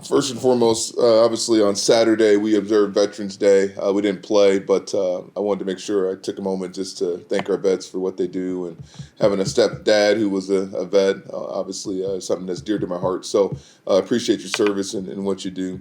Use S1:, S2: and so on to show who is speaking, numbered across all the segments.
S1: First and foremost, obviously on Saturday we observed Veterans Day. We didn't play, but I wanted to make sure I took a moment just to thank our vets for what they do, and having a stepdad who was a vet, obviously something that's dear to my heart. So I appreciate your service and what you do.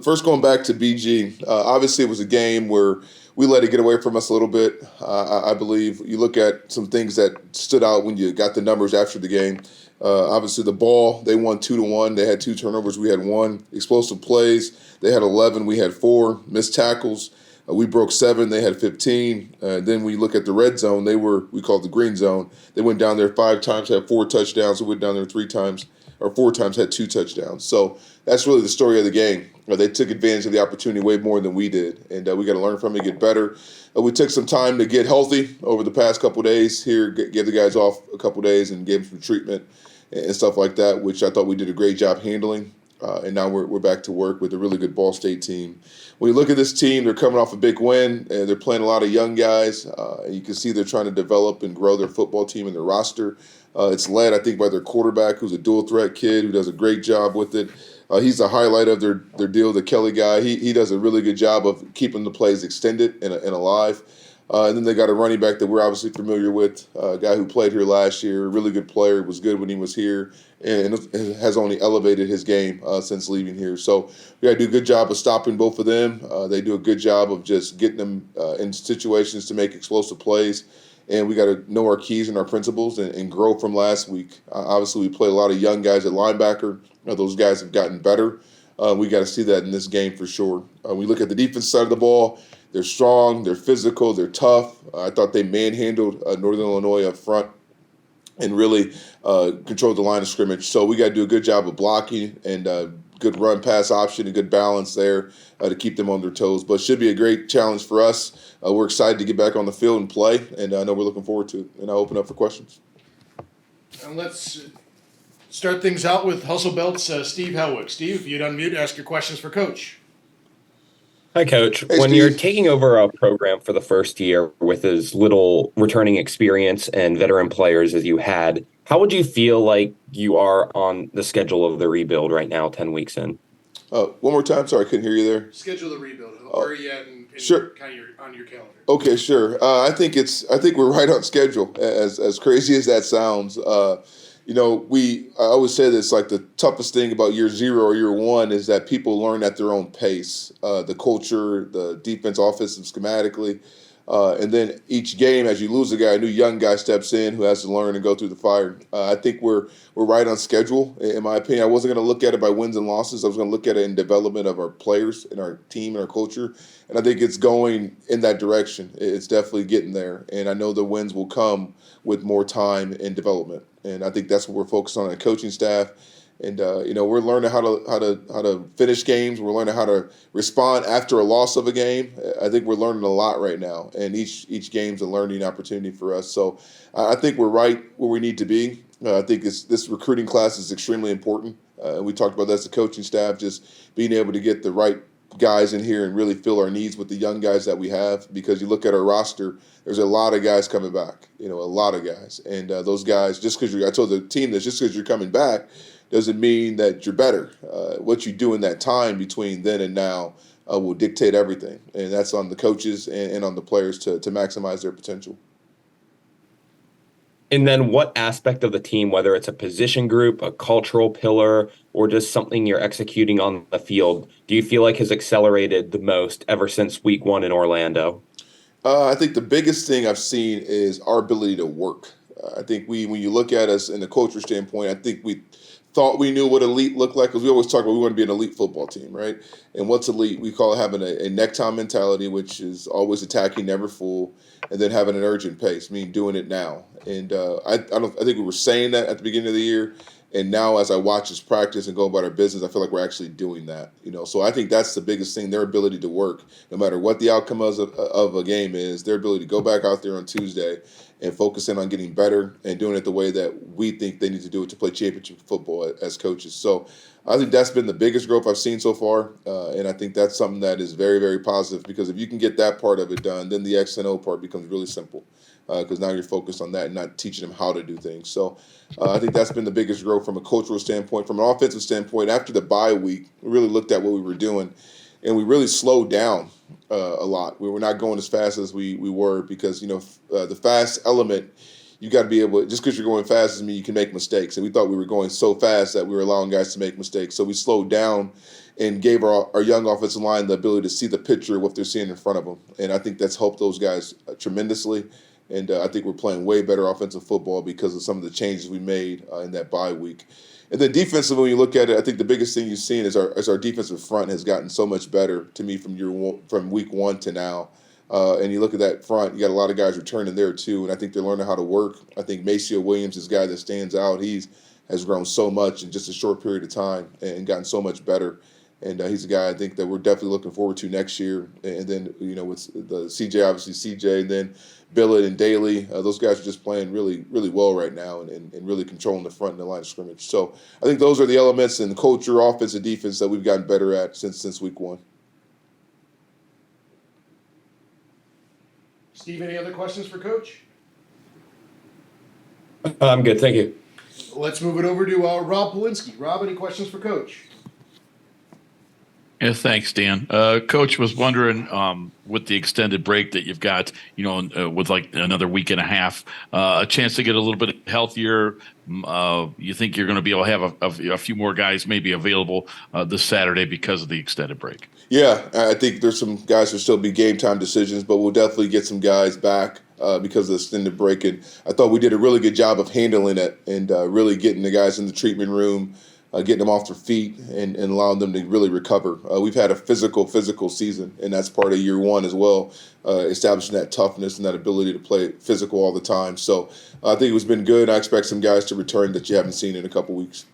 S1: First, going back to BG, obviously it was a game where we let it get away from us a little bit. I believe you look at some things that stood out when you got the numbers after the game. Obviously, the ball, they won 2-1. They had 2 turnovers. We had one. Explosive plays, they had 11. We had 4. Missed tackles, we broke 7. They had 15. Then we look at the red zone. We call it the green zone. They went down there 5 times, had 4 touchdowns. We went down there 3 times, or 4 times, had 2 touchdowns. So that's really the story of the game. They took advantage of the opportunity way more than we did, and we got to learn from it, get better. We took some time to get healthy over the past couple of days here, give the guys off a couple of days and gave them some treatment and stuff like that, which I thought we did a great job handling. And now we're back to work with a really good Ball State team. When you look at this team, they're coming off a big win, and they're playing a lot of young guys. And you can see they're trying to develop and grow their football team and their roster. It's led, I think, by their quarterback, who's a dual-threat kid who does a great job with it. He's the highlight of their deal, the Kelly guy. He does a really good job of keeping the plays extended and alive. And then they got a running back that we're obviously familiar with, a guy who played here last year, a really good player, was good when he was here, and has only elevated his game since leaving here. So we got to do a good job of stopping both of them. They do a good job of just getting them in situations to make explosive plays. And we got to know our keys and our principles and grow from last week. Obviously, we played a lot of young guys at linebacker. Those guys have gotten better. We got to see that in this game for sure. We look at the defense side of the ball. They're strong, they're physical, they're tough. I thought they manhandled Northern Illinois up front and really controlled the line of scrimmage. So we got to do a good job of blocking and good run pass option and good balance there to keep them on their toes. But should be a great challenge for us. We're excited to get back on the field and play, and I know we're looking forward to it. And I'll open up for questions.
S2: And let's start things out with Hustle Belt's Steve Helwick. Steve, if you'd unmute, ask your questions for Coach.
S3: Hi, Coach.
S1: Hey,
S3: when
S1: Steve.
S3: you're taking over a program for the first year with as little returning experience and veteran players as you had, how would you feel like you are on the schedule of the rebuild right now, 10 weeks in?
S1: One more time. Sorry, I couldn't hear you there.
S2: Schedule the rebuild. Where are you at
S1: Sure.
S2: kind of on your calendar?
S1: Okay, sure. I think we're right on schedule. As crazy as that sounds, I always say this, like the toughest thing about year 0 or year 1 is that people learn at their own pace. The culture, the defense, offensive, schematically. And then each game, as you lose a guy, a new young guy steps in who has to learn and go through the fire. I think we're right on schedule, in my opinion. I wasn't going to look at it by wins and losses. I was going to look at it in development of our players and our team and our culture. And I think it's going in that direction. It's definitely getting there. And I know the wins will come with more time and development. And I think that's what we're focused on, the coaching staff. And we're learning how to finish games. We're learning how to respond after a loss of a game. I think we're learning a lot right now, and each game's a learning opportunity for us. So I think we're right where we need to be. I think this recruiting class is extremely important. We talked about that as the coaching staff, just being able to get the right guys in here and really fill our needs with the young guys that we have. Because you look at our roster, there's a lot of guys coming back. A lot of guys, and those guys, just because I told the team this, just because you're coming back doesn't mean that you're better. What you do in that time between then and now will dictate everything. And that's on the coaches and on the players to maximize their potential.
S3: And then what aspect of the team, whether it's a position group, a cultural pillar, or just something you're executing on the field, do you feel like has accelerated the most ever since week 1 in Orlando?
S1: I think the biggest thing I've seen is our ability to work. I think when you look at us in the culture standpoint, I think we thought we knew what elite looked like, because we always talk about we want to be an elite football team, right? And what's elite? We call it having a necktie mentality, which is always attacking, never full, and then having an urgent pace, meaning doing it now. And I think we were saying that at the beginning of the year, and now as I watch us practice and go about our business, I feel like we're actually doing that. So I think that's the biggest thing: their ability to work, no matter what the outcome of a game is, their ability to go back out there on Tuesday and focus in on getting better and doing it the way that we think they need to do it to play championship football as coaches. So I think that's been the biggest growth I've seen so far, and I think that's something that is very, very positive, because if you can get that part of it done, then the X and O part becomes really simple. because now you're focused on that and not teaching them how to do things. So I think that's been the biggest growth from a cultural standpoint. From an offensive standpoint, after the bye week, we really looked at what we were doing, and we really slowed down a lot. We were not going as fast as we were because, the fast element, you got to be able, just because you're going fast doesn't mean you can make mistakes. And we thought we were going so fast that we were allowing guys to make mistakes. So we slowed down and gave our young offensive line the ability to see the picture of what they're seeing in front of them. And I think that's helped those guys tremendously. And I think we're playing way better offensive football because of some of the changes we made in that bye week. And then defensively, when you look at it, I think the biggest thing you've seen is our defensive front has gotten so much better to me from week one to now. And you look at that front, you got a lot of guys returning there too, and I think they're learning how to work. I think Maceo Williams is a guy that stands out. Has grown so much in just a short period of time and gotten so much better. And he's a guy I think that we're definitely looking forward to next year. And then, with the CJ, obviously CJ, and then Billett and Daly, those guys are just playing really, really well right now and really controlling the front and the line of scrimmage. So I think those are the elements in culture, offense, and defense that we've gotten better at since week one.
S2: Steve, any other questions for Coach?
S3: I'm good, thank you.
S2: Let's move it over to Rob Polinsky. Rob, any questions for Coach?
S4: Yeah, thanks, Dan. Coach was wondering, with the extended break that you've got, with like another week and a half, a chance to get a little bit healthier. You think you're going to be able to have a few more guys maybe available this Saturday because of the extended break?
S1: Yeah, I think there's some guys who'll still be game time decisions, but we'll definitely get some guys back because of the extended break. And I thought we did a really good job of handling it and really getting the guys in the treatment room, getting them off their feet and allowing them to really recover. We've had a physical season, and that's part of year one as well, establishing that toughness and that ability to play physical all the time. So I think it's been good. I expect some guys to return that you haven't seen in a couple weeks.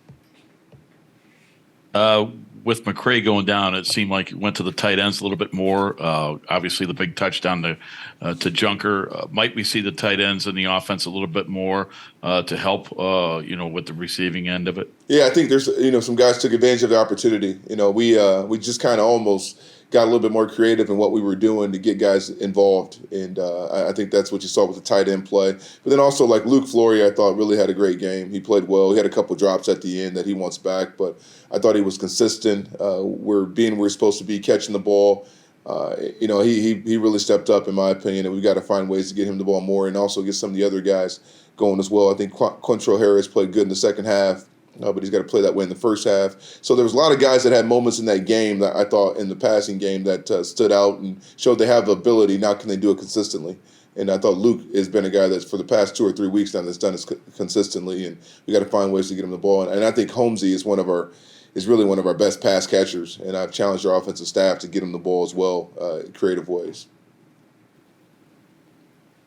S4: With McCray going down, it seemed like it went to the tight ends a little bit more. Obviously, the big touchdown to Junker. Might we see the tight ends in the offense a little bit more to help, with the receiving end of it?
S1: Yeah, I think there's, some guys took advantage of the opportunity. We just kind of almost got a little bit more creative in what we were doing to get guys involved. And I think that's what you saw with the tight end play. But then also, like Luke Flory, I thought really had a great game. He played well. He had a couple drops at the end that he wants back, but I thought he was consistent. We're being where we're supposed to be, catching the ball. He really stepped up, in my opinion, and we've got to find ways to get him the ball more and also get some of the other guys going as well. I think Quantrell Harris played good in the second half. But he's got to play that way in the first half. So there was a lot of guys that had moments in that game that I thought in the passing game that stood out and showed they have the ability. Now can they do it consistently? And I thought Luke has been a guy that's for the past 2 or 3 weeks now that's done this consistently, and we got to find ways to get him the ball. And I think Holmesy is really one of our best pass catchers, and I've challenged our offensive staff to get him the ball as well, in creative ways.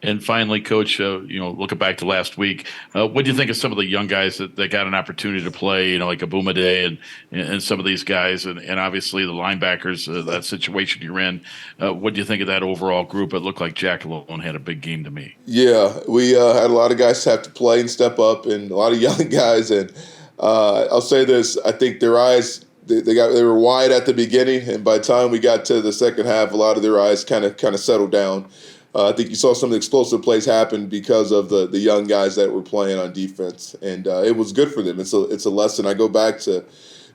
S4: And finally, Coach, looking back to last week, what do you think of some of the young guys that got an opportunity to play, like Abumade and some of these guys, and obviously the linebackers, that situation you're in? What do you think of that overall group? It looked like Jack alone had a big game to me.
S1: Yeah, we had a lot of guys have to play and step up, and a lot of young guys. And I'll say this: I think their eyes they were wide at the beginning, and by the time we got to the second half, a lot of their eyes kind of settled down. I think you saw some of the explosive plays happen because of the young guys that were playing on defense, and it was good for them. It's a lesson. I go back to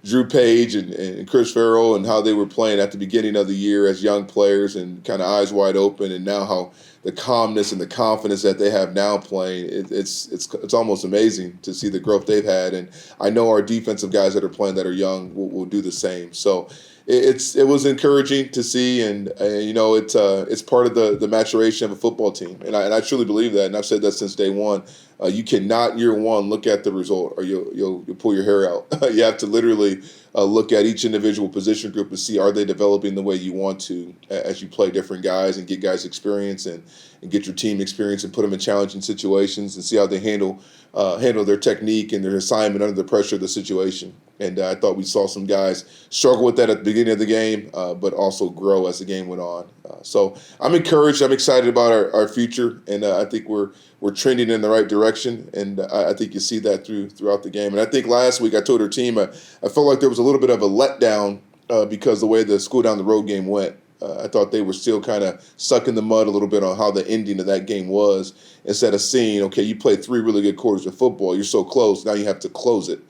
S1: Drew Page and Chris Farrell and how they were playing at the beginning of the year as young players and kind of eyes wide open, and now how the calmness and the confidence that they have now playing, it's almost amazing to see the growth they've had. And I know our defensive guys that are playing that are young will do the same. So it was encouraging to see, and it's part of the maturation of a football team, and I truly believe that, and I've said that since day one. You cannot year one look at the result, or you'll pull your hair out. You have to literally look at each individual position group and see, are they developing the way you want to as you play different guys and get guys experience and get your team experience and put them in challenging situations and see how they handle their technique and their assignment under the pressure of the situation. And I thought we saw some guys struggle with that at the beginning of the game, but also grow as the game went on. So I'm encouraged. I'm excited about our future, and I think we're trending in the right direction. And I think you see that throughout the game. And I think last week I told our team I felt like there was a little bit of a letdown because the way the school down the road game went. I thought they were still kind of stuck in the mud a little bit on how the ending of that game was, instead of seeing, okay, you played 3 really good quarters of football, you're so close, now you have to close it.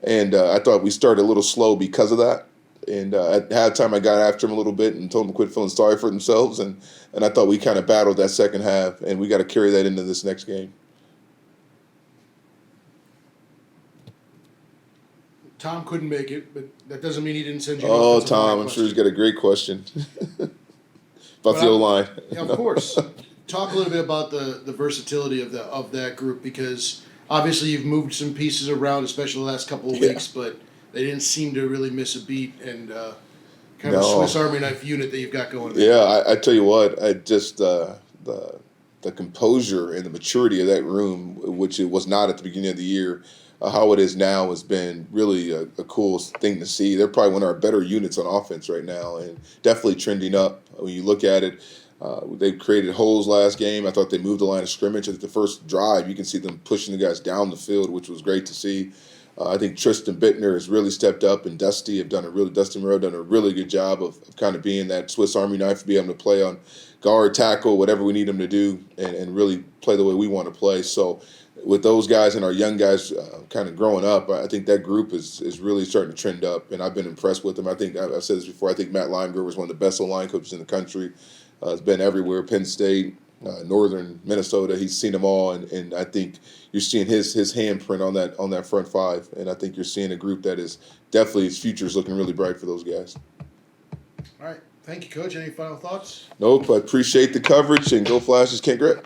S1: And I thought we started a little slow because of that. And at halftime, I got after them a little bit and told them to quit feeling sorry for themselves. And I thought we kind of battled that second half, and we got to carry that into this next game.
S2: Tom couldn't make it, but that doesn't mean he didn't send you.
S1: Oh, Tom, I'm sure he's got a great question about the O-line.
S2: Yeah, of course. Talk a little bit about the versatility of that group, because obviously you've moved some pieces around, especially the last couple of weeks, but they didn't seem to really miss a beat, and kind of a Swiss Army knife unit that you've got going.
S1: Yeah, I tell you what, I just the composure and the maturity of that room, which it was not at the beginning of the year. How it is now has been really a cool thing to see. They're probably one of our better units on offense right now, and definitely trending up. When you look at it, they created holes last game. I thought they moved the line of scrimmage. At the first drive, you can see them pushing the guys down the field, which was great to see. I think Tristan Bittner has really stepped up, and Dusty Monroe done a really good job of kind of being that Swiss Army knife to be able to play on guard, tackle, whatever we need them to do, and really play the way we want to play. So with those guys and our young guys kind of growing up, I think that group is really starting to trend up, and I've been impressed with them. I think I've said this before. I think Matt Limeger was one of the best O-line coaches in the country. He's been everywhere, Penn State, Northern Minnesota. He's seen them all, and I think you're seeing his handprint on that front five, and I think you're seeing a group that is definitely, his future is looking really bright for those guys.
S2: All right. Thank you, Coach. Any final thoughts?
S1: Nope. I appreciate the coverage, and go Flashes, can't grit.